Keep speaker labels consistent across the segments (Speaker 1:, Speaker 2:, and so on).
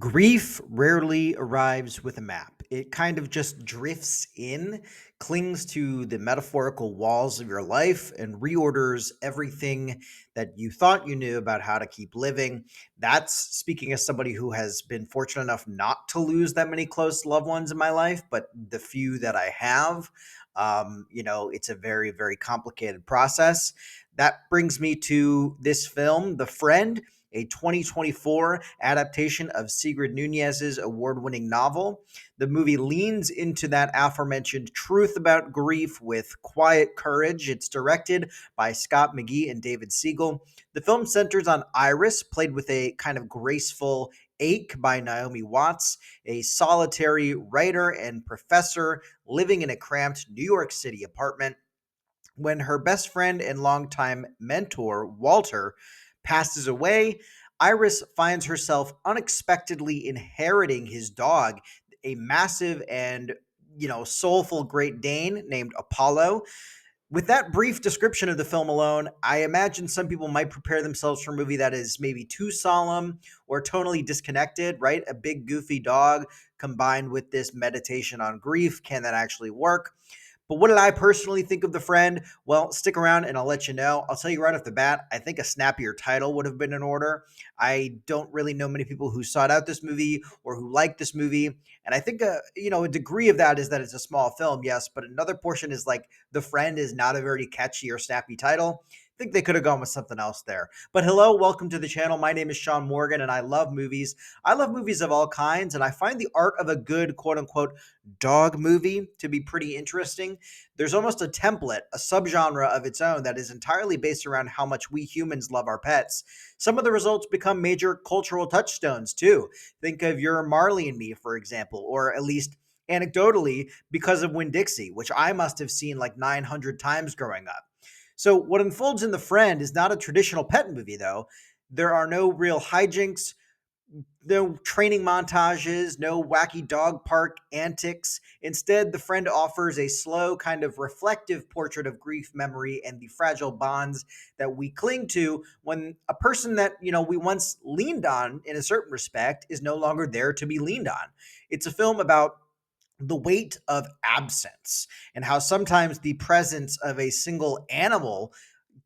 Speaker 1: Grief rarely arrives with a map. It kind of just drifts in, clings to the metaphorical walls of your life, and reorders everything that you thought you knew about how to keep living. That's speaking as somebody who has been fortunate enough not to lose that many close loved ones in my life, but the few that I have, it's a very, very complicated process. That brings me to this film, The Friend, a 2024 adaptation of Sigrid Nunez's award winning novel. The movie leans into that aforementioned truth about grief with quiet courage. It's directed by Scott McGee and David Siegel. The film centers on Iris, played with a kind of graceful ache by Naomi Watts, a solitary writer and professor living in a cramped New York City apartment when her best friend and longtime mentor, Walter, passes away. Iris finds herself unexpectedly inheriting his dog, a massive and soulful Great Dane named Apollo. With that brief description of the film alone, I imagine some people might prepare themselves for a movie that is maybe too solemn or totally disconnected, right? A big goofy dog combined with this meditation on grief. Can that actually work? But what did I personally think of The Friend? Well, stick around and I'll let you know. I'll tell you right off the bat, I think a snappier title would have been in order. I don't really know many people who sought out this movie or who liked this movie. And I think a degree of that is that it's a small film, yes, but another portion is like The Friend is not a very catchy or snappy title. I think they could have gone with something else there. But hello, welcome to the channel. My name is Sean Morgan and I love movies. I love movies of all kinds, and I find the art of a good quote unquote dog movie to be pretty interesting. There's almost a template, a subgenre of its own that is entirely based around how much we humans love our pets. Some of the results become major cultural touchstones too. Think of Your Marley and Me, for example, or at least anecdotally because of Winn Dixie, which I must have seen like 900 times growing up. So, what unfolds in The Friend is not a traditional pet movie, though. There are no real hijinks, no training montages, no wacky dog park antics. Instead, The Friend offers a slow, kind of reflective portrait of grief, memory, and the fragile bonds that we cling to when a person that, we once leaned on in a certain respect is no longer there to be leaned on. It's a film about the weight of absence and how sometimes the presence of a single animal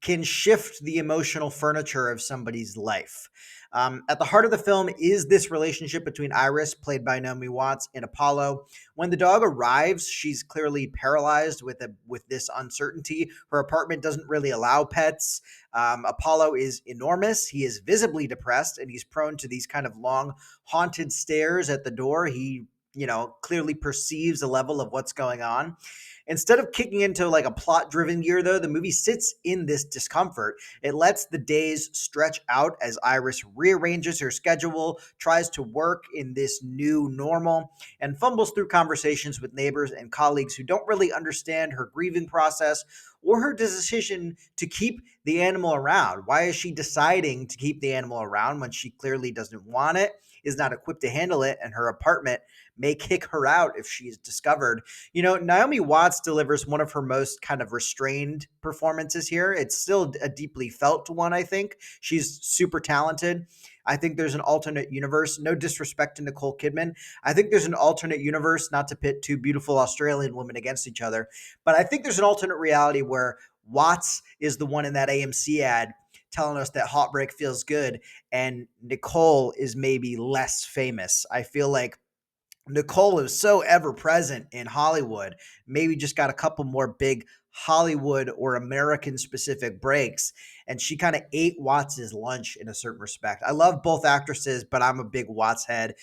Speaker 1: can shift the emotional furniture of somebody's life. At the heart of the film is this relationship between Iris, played by Naomi Watts, and Apollo. When the dog arrives, she's clearly paralyzed with this uncertainty. Her apartment doesn't really allow pets. Apollo is enormous. He is visibly depressed, and he's prone to these kind of long, haunted stares at the door. He clearly perceives a level of what's going on. Instead of kicking into like a plot driven gear, though, the movie sits in this discomfort. It lets the days stretch out as Iris rearranges her schedule, tries to work in this new normal, and fumbles through conversations with neighbors and colleagues who don't really understand her grieving process or her decision to keep the animal around. Why is she deciding to keep the animal around when she clearly doesn't want it, is not equipped to handle it, and her apartment may kick her out if she is discovered? Naomi Watts delivers one of her most kind of restrained performances here. It's still a deeply felt one, I think. She's super talented. I think there's an alternate universe. No disrespect to Nicole Kidman. I think there's an alternate universe, not to pit two beautiful Australian women against each other, but I think there's an alternate reality where Watts is the one in that AMC ad telling us that heartbreak feels good, and Nicole is maybe less famous. I feel like Nicole is so ever present in Hollywood, maybe just got a couple more big Hollywood or American specific breaks. And she kind of ate Watts's lunch in a certain respect. I love both actresses, but I'm a big Watts head,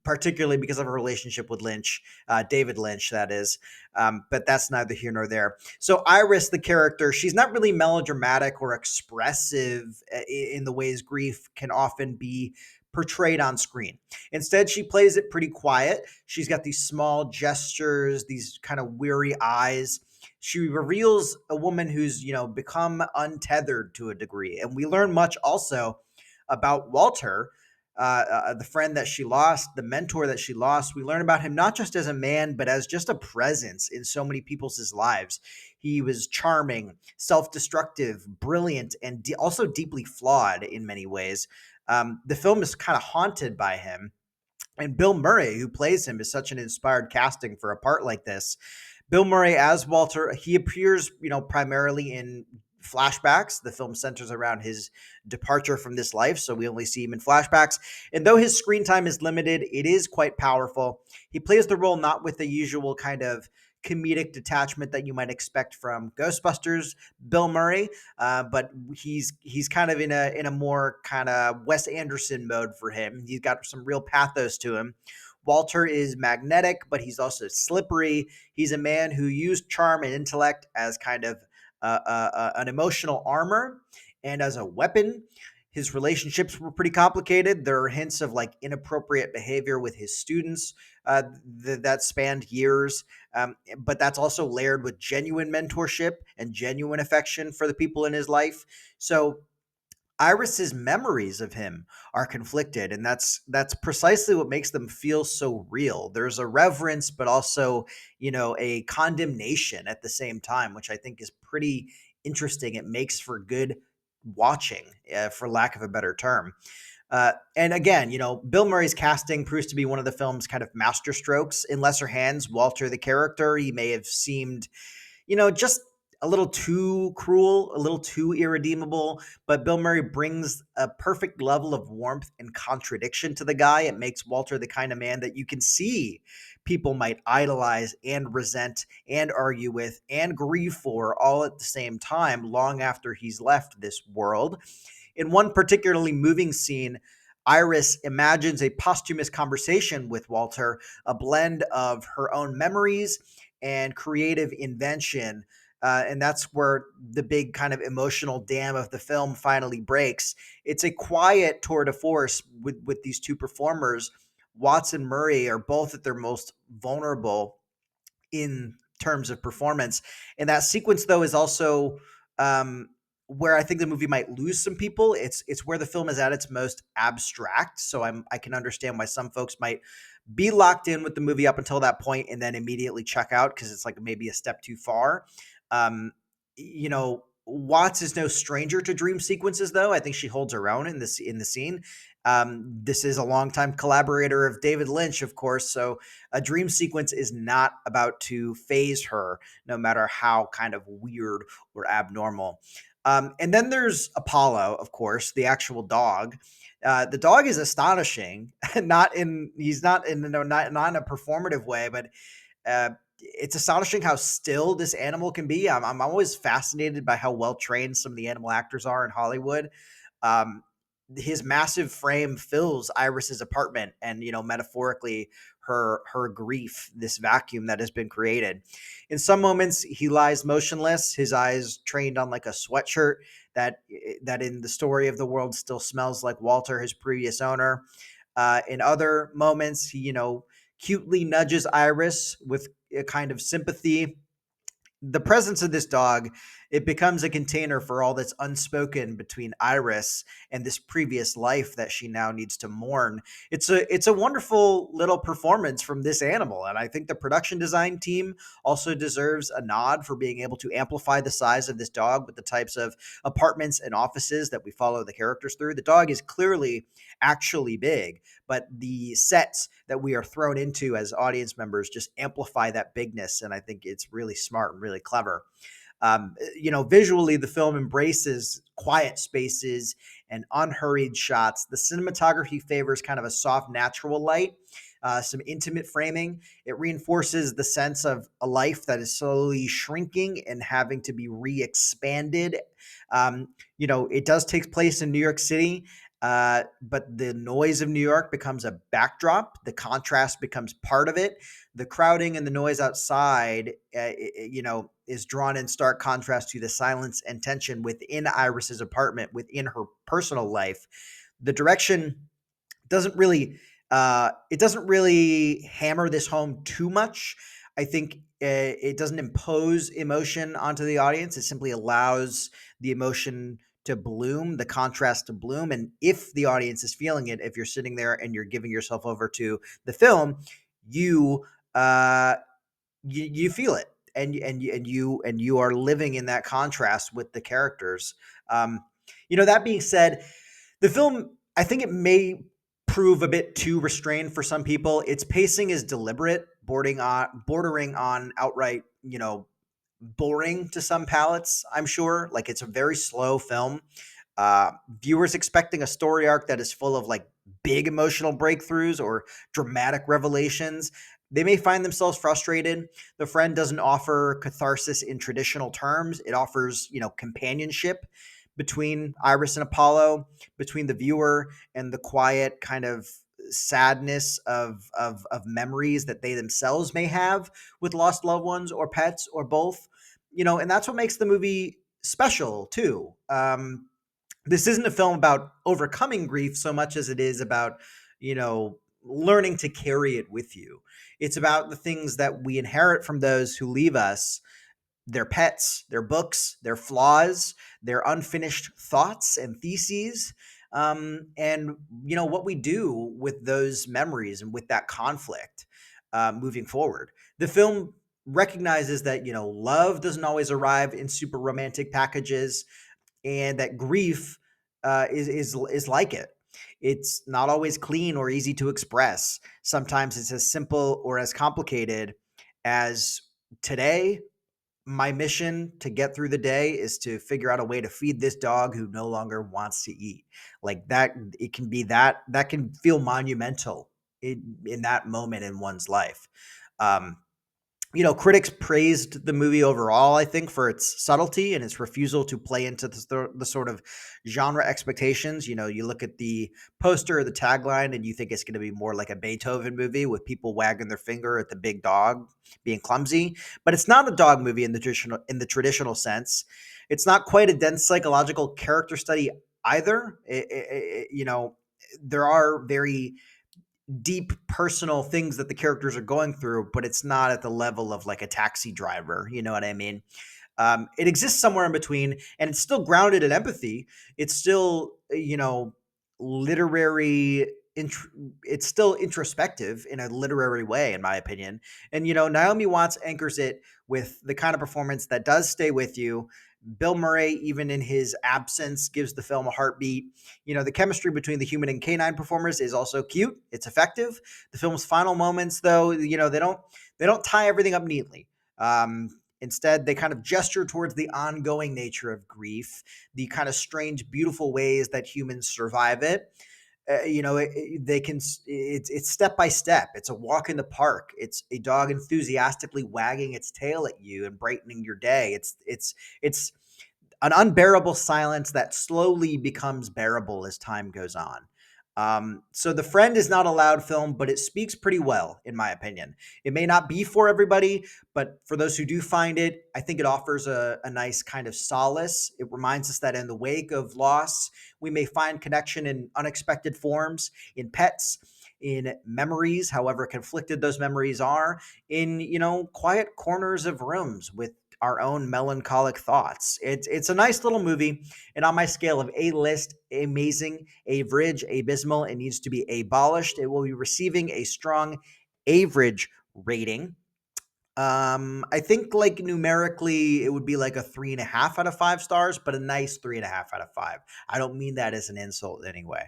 Speaker 1: particularly because of her relationship with Lynch, David Lynch, that is. But that's neither here nor there. So Iris, the character, she's not really melodramatic or expressive in the ways grief can often be portrayed on screen. Instead, she plays it pretty quiet. She's got these small gestures, these kind of weary eyes. She reveals a woman who's, become untethered to a degree. And we learn much also about Walter, the friend that she lost, the mentor that she lost. We learn about him not just as a man, but as just a presence in so many people's lives. He was charming, self destructive, brilliant, and also deeply flawed in many ways. The film is kind of haunted by him. And Bill Murray, who plays him, is such an inspired casting for a part like this. Bill Murray as Walter, he appears, primarily in flashbacks. The film centers around his departure from this life, so we only see him in flashbacks. And though his screen time is limited, it is quite powerful. He plays the role not with the usual kind of comedic detachment that you might expect from Ghostbusters Bill Murray, but he's kind of in a more kind of Wes Anderson mode for him. He's got some real pathos to him. Walter is magnetic, but he's also slippery. He's a man who used charm and intellect as kind of an emotional armor and as a weapon. His relationships were pretty complicated. There are hints of like inappropriate behavior with his students that spanned years, but that's also layered with genuine mentorship and genuine affection for the people in his life. So Iris's memories of him are conflicted, and that's precisely what makes them feel so real. There's a reverence, but also, a condemnation at the same time, which I think is pretty interesting. It makes for good watching, for lack of a better term. And again, Bill Murray's casting proves to be one of the film's kind of masterstrokes. In lesser hands, Walter, the character, he may have seemed just a little too cruel, a little too irredeemable. But Bill Murray brings a perfect level of warmth and contradiction to the guy. It makes Walter the kind of man that you can see people might idolize and resent and argue with and grieve for all at the same time, long after he's left this world. In one particularly moving scene, Iris imagines a posthumous conversation with Walter, a blend of her own memories and creative invention. And that's where the big kind of emotional dam of the film finally breaks. It's a quiet tour de force with these two performers. Watts and Murray are both at their most vulnerable in terms of performance. And that sequence, though, is also where I think the movie might lose some people. It's where the film is at its most abstract. So I can understand why some folks might be locked in with the movie up until that point and then immediately check out because it's like maybe a step too far. Watts is no stranger to dream sequences, though. I think she holds her own in the scene. This is a longtime collaborator of David Lynch, of course, so a dream sequence is not about to phase her, no matter how kind of weird or abnormal. And then there's Apollo, of course, the actual dog. The dog is astonishing, he's not in not in a performative way, but it's astonishing how still this animal can be. I'm always fascinated by how well trained some of the animal actors are in Hollywood. Um, his massive frame fills Iris's apartment, and metaphorically, her grief, this vacuum that has been created. In some moments, he lies motionless, his eyes trained on like a sweatshirt that in the story of the world still smells like Walter, his previous owner. In other moments, he cutely nudges Iris with a kind of sympathy. The presence of this dog, it becomes a container for all that's unspoken between Iris and this previous life that she now needs to mourn. It's a wonderful little performance from this animal, and I think the production design team also deserves a nod for being able to amplify the size of this dog with the types of apartments and offices that we follow the characters through. The dog is clearly actually big, but the sets that we are thrown into as audience members just amplify that bigness, and I think it's really smart and really clever. Visually, the film embraces quiet spaces and unhurried shots. The cinematography favors kind of a soft, natural light, some intimate framing. It reinforces the sense of a life that is slowly shrinking and having to be re-expanded. It does take place in New York City, but the noise of New York becomes a backdrop. The contrast becomes part of it. The crowding and the noise outside, is drawn in stark contrast to the silence and tension within Iris's apartment, within her personal life. The direction doesn't really, it doesn't really hammer this home too much. I think it doesn't impose emotion onto the audience. It simply allows the emotion to bloom, the contrast to bloom. And if the audience is feeling it, if you're sitting there and you're giving yourself over to the film, you uh, you feel it, and you are living in that contrast with the characters. That being said, the film, I think it may prove a bit too restrained for some people. Its pacing is deliberate, bordering on outright, boring to some palates, I'm sure. Like, it's a very slow film. Uh, Viewers expecting a story arc that is full of like big emotional breakthroughs or dramatic revelations, they may find themselves frustrated. The Friend doesn't offer catharsis in traditional terms. It offers, companionship between Iris and Apollo, between the viewer and the quiet kind of sadness of memories that they themselves may have with lost loved ones or pets or both. And that's what makes the movie special too. This isn't a film about overcoming grief so much as it is about, learning to carry it with you. It's about the things that we inherit from those who leave us, their pets, their books, their flaws, their unfinished thoughts and theses. And, what we do with those memories and with that conflict moving forward. The film recognizes that, love doesn't always arrive in super romantic packages, and that grief is like it. It's not always clean or easy to express. Sometimes it's as simple or as complicated as, today, my mission to get through the day is to figure out a way to feed this dog who no longer wants to eat. Like that, it can be that can feel monumental in that moment in one's life. Um, Critics praised the movie overall, I think, for its subtlety and its refusal to play into the sort of genre expectations. You look at the poster or the tagline and you think it's going to be more like a Beethoven movie with people wagging their finger at the big dog being clumsy, but it's not a dog movie in the traditional sense. It's not quite a dense psychological character study either. There are very deep personal things that the characters are going through, but it's not at the level of like a Taxi Driver. You know what I mean? It exists somewhere in between, and it's still grounded in empathy. It's still, literary. It's still introspective in a literary way, in my opinion. And Naomi Watts anchors it with the kind of performance that does stay with you. Bill Murray, even in his absence, gives the film a heartbeat. The chemistry between the human and canine performers is also cute. It's effective. The film's final moments, though, they don't tie everything up neatly. Instead, they kind of gesture towards the ongoing nature of grief, the kind of strange, beautiful ways that humans survive it. They can. It's step by step. It's a walk in the park. It's a dog enthusiastically wagging its tail at you and brightening your day. It's an unbearable silence that slowly becomes bearable as time goes on. So The Friend is not a loud film, but it speaks pretty well, in my opinion. It may not be for everybody, but for those who do find it, I think it offers a nice kind of solace. It reminds us that in the wake of loss, we may find connection in unexpected forms, in pets, in memories, however conflicted those memories are, in, quiet corners of rooms with our own melancholic thoughts. It's a nice little movie, and on my scale of A list, amazing, average, abysmal, it needs to be abolished. It will be receiving a strong average rating. I think like numerically it would be like a 3.5 out of 5 stars, but a nice 3.5 out of 5. I don't mean that as an insult anyway.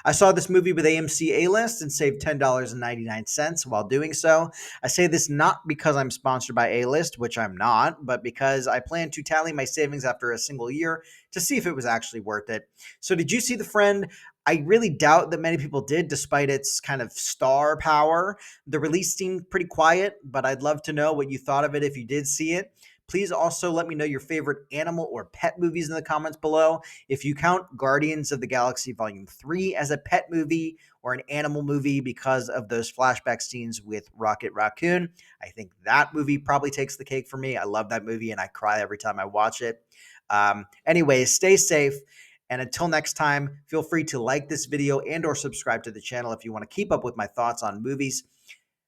Speaker 1: I saw this movie with AMC A List and saved $10.99 while doing so. I say this not because I'm sponsored by A List, which I'm not, but because I plan to tally my savings after a single year to see if it was actually worth it. So, did you see The Friend? I really doubt that many people did, despite its kind of star power. The release seemed pretty quiet, but I'd love to know what you thought of it if you did see it. Please also let me know your favorite animal or pet movies in the comments below. If you count Guardians of the Galaxy Volume 3 as a pet movie or an animal movie because of those flashback scenes with Rocket Raccoon, I think that movie probably takes the cake for me. I love that movie and I cry every time I watch it. Anyways, stay safe. And until next time, feel free to like this video and or subscribe to the channel if you want to keep up with my thoughts on movies.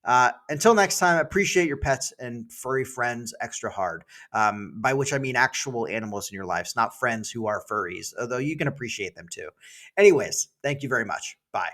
Speaker 1: Until next time, appreciate your pets and furry friends extra hard, by which I mean actual animals in your lives, not friends who are furries, although you can appreciate them too. Anyways, thank you very much. Bye.